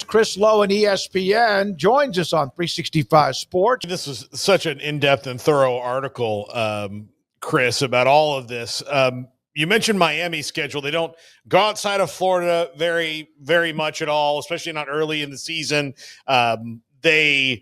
Chris Lowe and ESPN joins us on 365 Sports. This was such an in-depth and thorough article, Chris, about all of this. You mentioned Miami's schedule. They don't go outside of Florida very, very much at all, especially not early in the season. They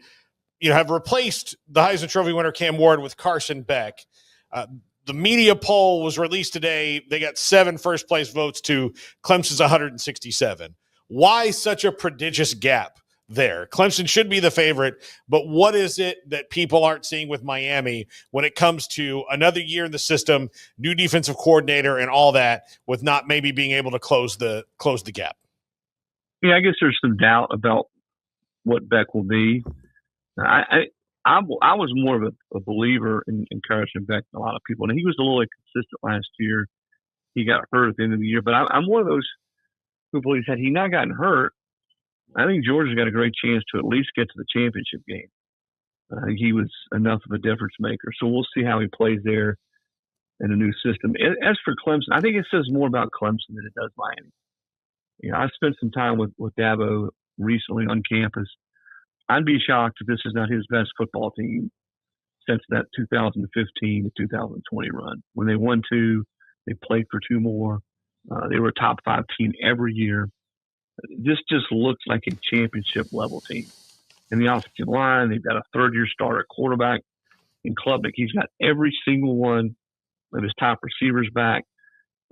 have replaced the Heisman Trophy winner Cam Ward with Carson Beck. The media poll was released today. They got 7 first-place votes to Clemson's 167. Why such a prodigious gap there? Clemson should be the favorite, but what is it that people aren't seeing with Miami when it comes to another year in the system, new defensive coordinator, and all that, with not maybe being able to close the gap? Yeah, I guess there's some doubt about what Beck will be. I was more of a believer in Carson Beck than a lot of people. And he was a little inconsistent last year. He got hurt at the end of the year. But I'm one of those who believes had he not gotten hurt, I think Georgia's got a great chance to at least get to the championship game. I think he was enough of a difference maker. So we'll see how he plays there in a new system. As for Clemson, I think it says more about Clemson than it does Miami. I spent some time with Dabo recently on campus. I'd be shocked if this is not his best football team since that 2015 to 2020 run. When they won 2, they played for 2 more. They were a top 5 team every year. This just looks like a championship level team. In the offensive line, they've got a 3rd-year starter quarterback in Klubnik. He's got every single one of his top receivers back.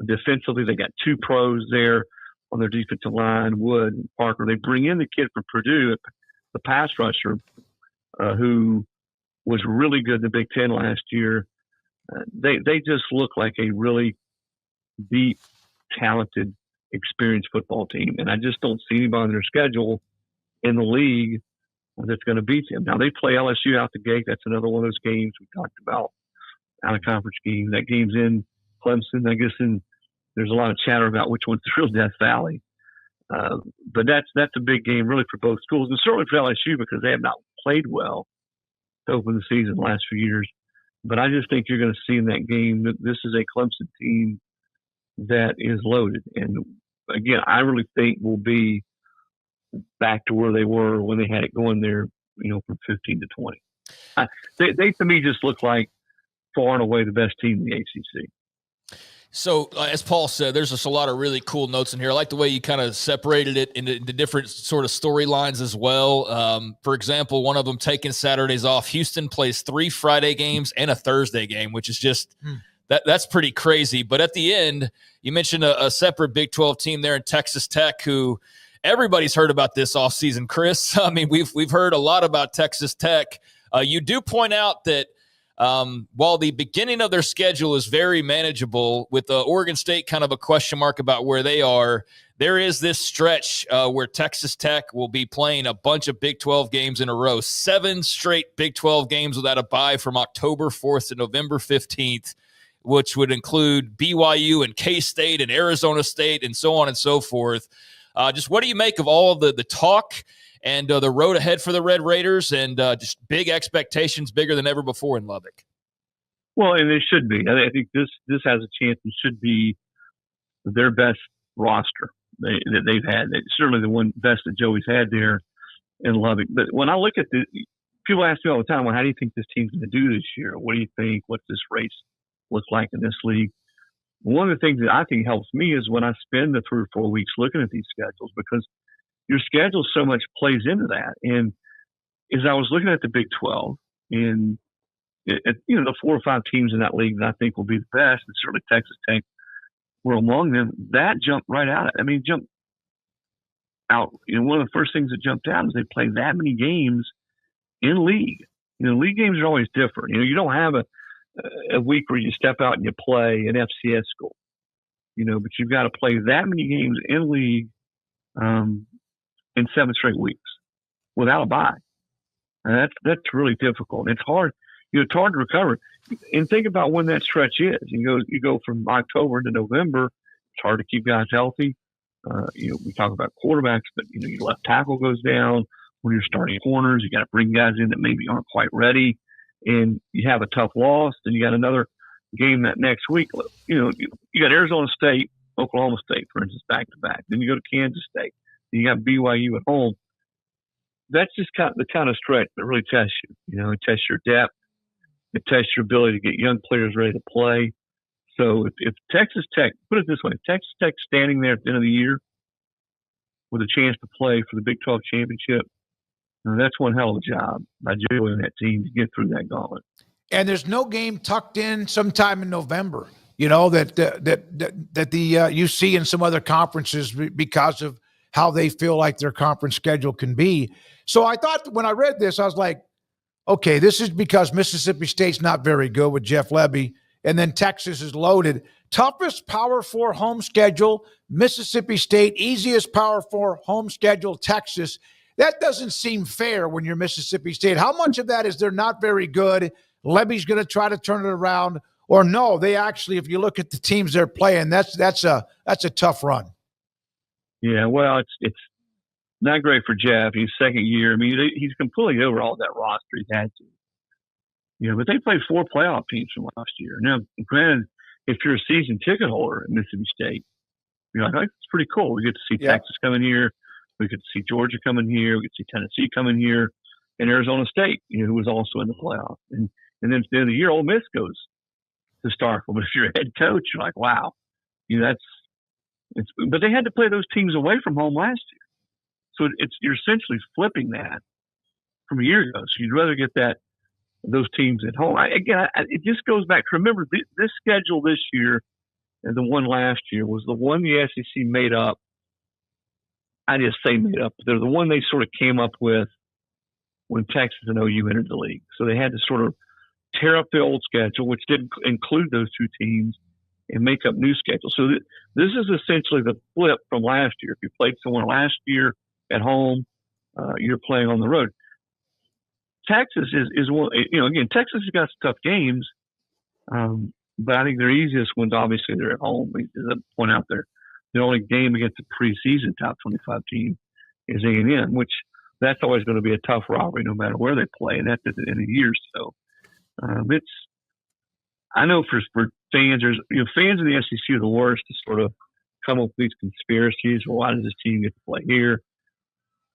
Defensively, they got 2 pros there on their defensive line, Wood and Parker. They bring in the kid from Purdue, the pass rusher, who was really good in the Big Ten last year. They just look like a really deep, talented, experienced football team. And I just don't see anybody on their schedule in the league that's going to beat them. Now, they play LSU out the gate. That's another one of those games we talked about, out-of-conference game. That game's in Clemson. I guess there's a lot of chatter about which one's the real Death Valley. But that's a big game really for both schools, and certainly for LSU because they have not played well to open the season the last few years. But I just think you're going to see in that game that this is a Clemson team that is loaded. And again, I really think we'll be back to where they were when they had it going there, from 15 to 20. They to me just look like far and away the best team in the ACC. So, as Paul said, there's just a lot of really cool notes in here. I like the way you kind of separated it into different sort of storylines as well. For example, one of them taking Saturdays off. Houston plays 3 Friday games and a Thursday game, which is just that's pretty crazy. But at the end, you mentioned a separate Big 12 team there in Texas Tech, who everybody's heard about this offseason, Chris. I mean, we've heard a lot about Texas Tech. You do point out that while the beginning of their schedule is very manageable, with Oregon State kind of a question mark about where they are, there is this stretch where Texas Tech will be playing a bunch of Big 12 games in a row, 7 straight Big 12 games without a bye from October 4th to November 15th, which would include BYU and K-State and Arizona State and so on and so forth. Just what do you make of all of the talk and the road ahead for the Red Raiders, and just big expectations, bigger than ever before in Lubbock? Well, and it should be. I think this has a chance and should be their best roster that they've had. It's certainly the one best that Joey's had there in Lubbock. But when I look at people ask me all the time, well, how do you think this team's going to do this year? What do you think? What's this race look like in this league? One of the things that I think helps me is when I spend the 3 or 4 weeks looking at these schedules, because your schedule so much plays into that. And as I was looking at the Big 12 and the 4 or 5 teams in that league that I think will be the best, and certainly Texas Tech were among them, that jumped right out. I mean, jumped out. One of the first things that jumped out is they play that many games in league. League games are always different. You don't have a week where you step out and you play an FCS school, but you've got to play that many games in league in 7 straight weeks without a bye. And that's really difficult. It's hard. It's hard to recover. And think about when that stretch is. You go from October to November. It's hard to keep guys healthy. We talk about quarterbacks, but your left tackle goes down. When you're starting corners, you got to bring guys in that maybe aren't quite ready, and you have a tough loss. Then you got another game that next week. You got Arizona State, Oklahoma State, for instance, back to back. Then you go to Kansas State. Then you got BYU at home. that's just the kind of stretch that really tests you. You know, it tests your depth. It tests your ability to get young players ready to play. So if Texas Tech, put it this way, if Texas Tech's standing there at the end of the year with a chance to play for the Big 12 championship, that's one hell of a job by Joey and that team to get through that gauntlet. And there's no game tucked in sometime in November, you know, that you see in some other conferences because of how they feel like their conference schedule can be. So I thought when I read this, I was like, okay, this is because Mississippi State's not very good with Jeff Lebby, and then Texas is loaded. Toughest Power 4 home schedule, Mississippi State. Easiest Power 4 home schedule, Texas. That doesn't seem fair when you're Mississippi State. How much of that is they're not very good, Lebby's going to try to turn it around, or no, they actually, if you look at the teams they're playing, that's a tough run. Yeah, well, it's not great for Jeff. He's second year. I mean, he's completely over all that roster he's had to. You know, but they played 4 playoff teams from last year. Now, granted, if you're a season ticket holder at Mississippi State, you're like, oh, it's pretty cool. We get to see Texas come in here. We get to see Georgia come in here. We get to see Tennessee come in here, and Arizona State, you know, who was also in the playoff. And then at the end of the year, Ole Miss goes to Starkville. But if you're a head coach, you're like, wow, you know, but they had to play those teams away from home last year. So you're essentially flipping that from a year ago. So you'd rather get those teams at home. It just goes back. Remember, this schedule this year and the one last year was the one the SEC made up. I just say made up. They're the one they sort of came up with when Texas and OU entered the league. So they had to sort of tear up the old schedule, which didn't include those two teams, and make up new schedules. So this is essentially the flip from last year. If you played someone last year at home, you're playing on the road. Texas is one, you know, again, Texas has got some tough games, but I think their easiest ones, obviously, they're at home. As I point out there, the only game against the preseason top 25 team is A&M, which that's always going to be a tough rivalry no matter where they play, and that's at the end of the year. So I know for fans, fans in the SEC are the worst to sort of come up with these conspiracies. Well, why does this team get to play here?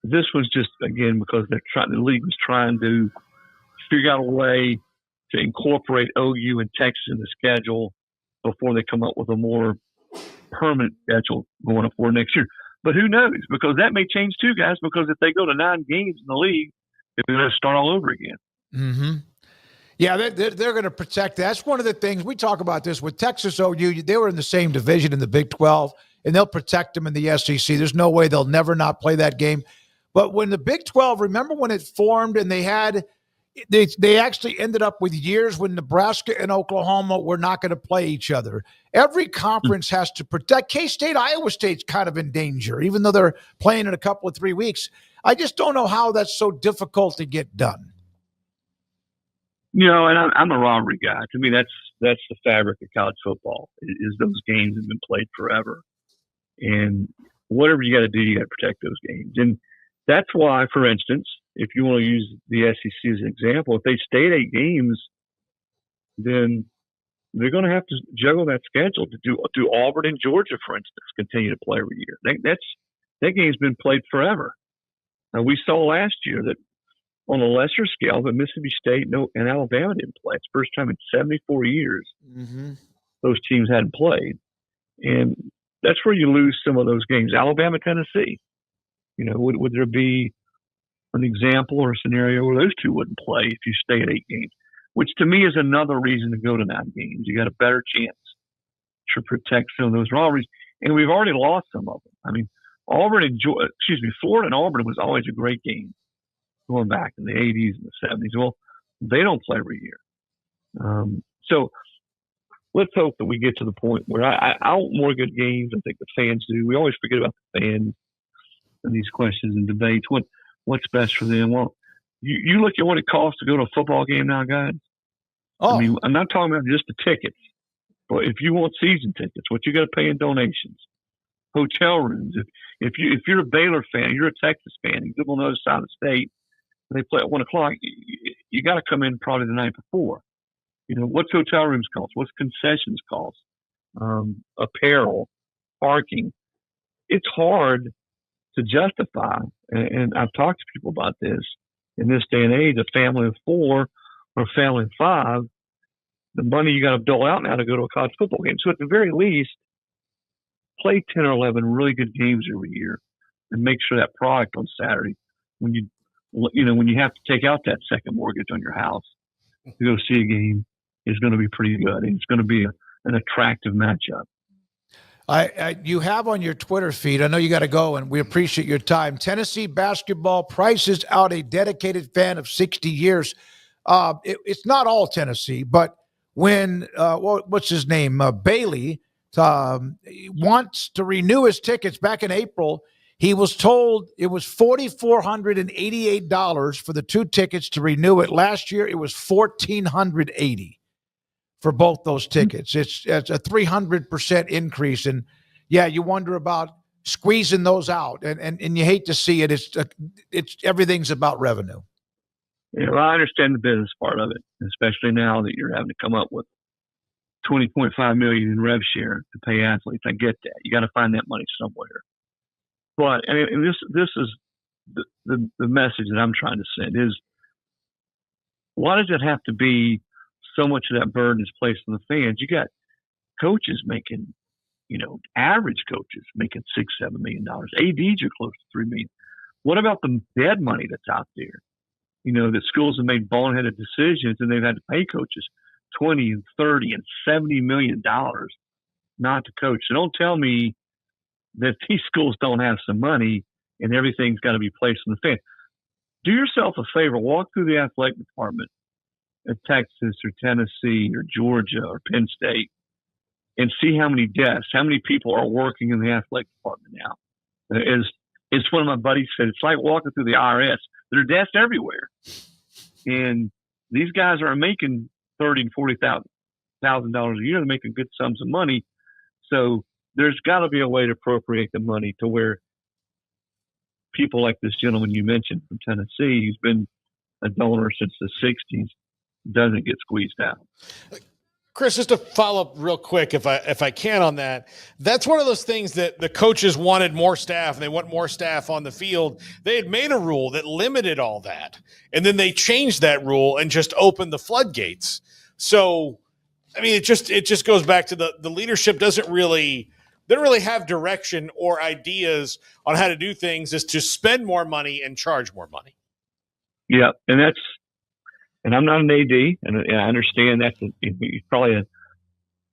This was just, again, because the league was trying to figure out a way to incorporate OU and Texas in the schedule before they come up with a more permanent schedule going forward next year. But who knows? Because that may change too, guys, because if they go to 9 games in the league, they're going to start all over again. Mm-hmm. Yeah, they're going to protect that. That's one of the things we talk about this with Texas OU. They were in the same division in the Big 12, and they'll protect them in the SEC. There's no way they'll never not play that game. But when the Big 12, remember when it formed and they actually ended up with years when Nebraska and Oklahoma were not going to play each other. Every conference has to protect. K-State, Iowa State's kind of in danger, even though they're playing in a couple of 3 weeks. I just don't know how that's so difficult to get done. You know, and I'm a rivalry guy. To me, that's the fabric of college football. Is those games have been played forever, and whatever you got to do, you got to protect those games. And that's why, for instance, if you want to use the SEC as an example, if they stay at 8 games, then they're going to have to juggle that schedule to do Auburn and Georgia, for instance, continue to play every year. That game's been played forever. Now, we saw last year that on a lesser scale, but Mississippi State and Alabama didn't play. It's the first time in 74 years those teams hadn't played. And that's where you lose some of those games. Alabama, Tennessee. You know, would there be an example or a scenario where those two wouldn't play if you stay at 8 games? Which to me is another reason to go to 9 games. You got a better chance to protect some of those rivalries. And we've already lost some of them. I mean, Florida and Auburn was always a great game going back in the 80s and the 70s. Well, they don't play every year. So let's hope that we get to the point where I want more good games. I think the fans do. We always forget about the fans and these questions and debates. What's best for them? Well, you look at what it costs to go to a football game now, guys. Oh. I mean, I'm not talking about just the tickets, but if you want season tickets, what you got to pay in donations, hotel rooms. If you're a Baylor fan, you're a Texas fan, you live on the other side of the state, and they play at 1:00, you got to come in probably the night before. You know, what's hotel rooms cost? What's concessions cost? Apparel, parking. It's hard to justify, and I've talked to people about this, in this day and age, a family of 4 or a family of 5, the money you got to dole out now to go to a college football game. So at the very least, play 10 or 11 really good games every year and make sure that product on Saturday, when you have to take out that second mortgage on your house to go see a game, is going to be pretty good. And it's going to be an attractive matchup. You have on your Twitter feed, I know you got to go, and we appreciate your time. Tennessee basketball prices out a dedicated fan of 60 years. It's not all Tennessee, but when what's his name, Bailey, wants to renew his tickets back in April, he was told it was $4,488 for the 2 tickets to renew it. Last year, it was $1,480 for both those tickets. It's a 300% increase. And yeah, you wonder about squeezing those out, and you hate to see it. It's everything's about revenue. Yeah, well, I understand the business part of it, especially now that you're having to come up with $20.5 million in rev share to pay athletes. I get that. You got to find that money somewhere. But and this is the message that I'm trying to send is, why does it have to be so much of that burden is placed on the fans? You got coaches making, average coaches making $6-7 million. ADs are close to $3 million. What about the dead money that's out there? That schools have made boneheaded decisions and they've had to pay coaches $20 and $30 and $70 million not to coach. So don't tell me that these schools don't have some money and everything's got to be placed on the fan. Do yourself a favor, walk through the athletic department at Texas or Tennessee or Georgia or Penn State and see how many desks, how many people are working in the athletic department now. It's one of my buddies said, it's like walking through the IRS. There are desks everywhere. And these guys are making $30,000 and $40,000 a year. They're making good sums of money. So there's got to be a way to appropriate the money to where people like this gentleman you mentioned from Tennessee, who's been a donor since the 60s, doesn't get squeezed out. Chris, just to follow up real quick, if I can on that, that's one of those things that the coaches wanted more staff, and they want more staff on the field. They had made a rule that limited all that, and then they changed that rule and just opened the floodgates. So, I mean, it just goes back to the leadership they don't really have direction or ideas on how to do things, is to spend more money and charge more money. Yeah, and I'm not an AD, and I understand that's probably a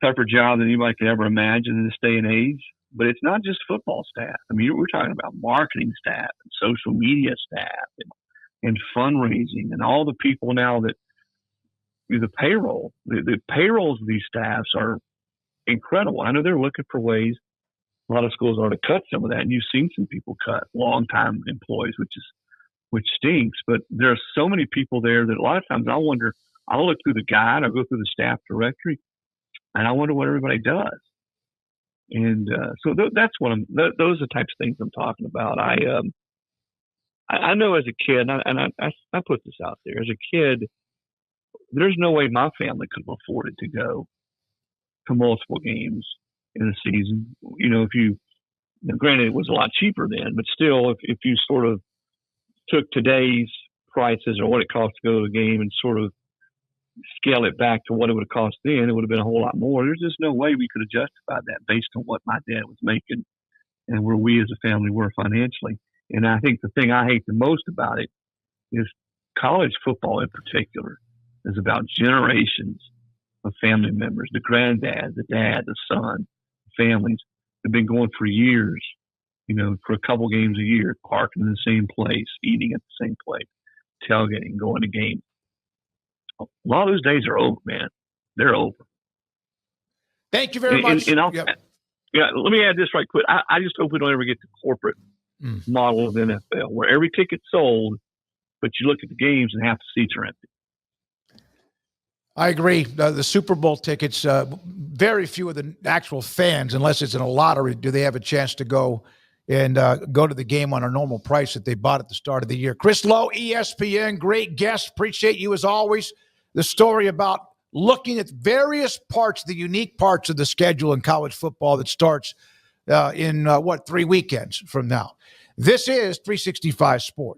tougher job than anybody could ever imagine in this day and age. But it's not just football staff. I mean, we're talking about marketing staff and social media staff and fundraising and all the people now that the payroll. The payrolls of these staffs are incredible. I know they're looking for ways. A lot of schools are to cut some of that, and you've seen some people cut long-time employees, which stinks. But there are so many people there that a lot of times I'll look through the guide, I'll go through the staff directory, and I wonder what everybody does. And so that's those are the types of things I'm talking about. I know as a kid, and I put this out there, as a kid, there's no way my family could have afforded to go to multiple games in a season. Granted it was a lot cheaper then, but still, if you sort of took today's prices or what it costs to go to a game and sort of scale it back to what it would have cost then, it would have been a whole lot more. There's just no way we could have justified that based on what my dad was making and where we as a family were financially. And I think the thing I hate the most about it is college football in particular is about generations of family members, the granddad, the dad, the son, families have been going for years, for a couple games a year, parking in the same place, eating at the same place, tailgating, going to games. A lot of those days are over, man. They're over. Thank you very much. And let me add this right quick. I just hope we don't ever get the corporate model of the NFL where every ticket's sold, but you look at the games and half the seats are empty. I agree. The Super Bowl tickets, very few of the actual fans, unless it's in a lottery, do they have a chance to go and go to the game on a normal price that they bought at the start of the year. Chris Lowe, ESPN, great guest. Appreciate you as always. The story about looking at various parts, the unique parts of the schedule in college football that starts in 3 weekends from now. This is 365 Sports.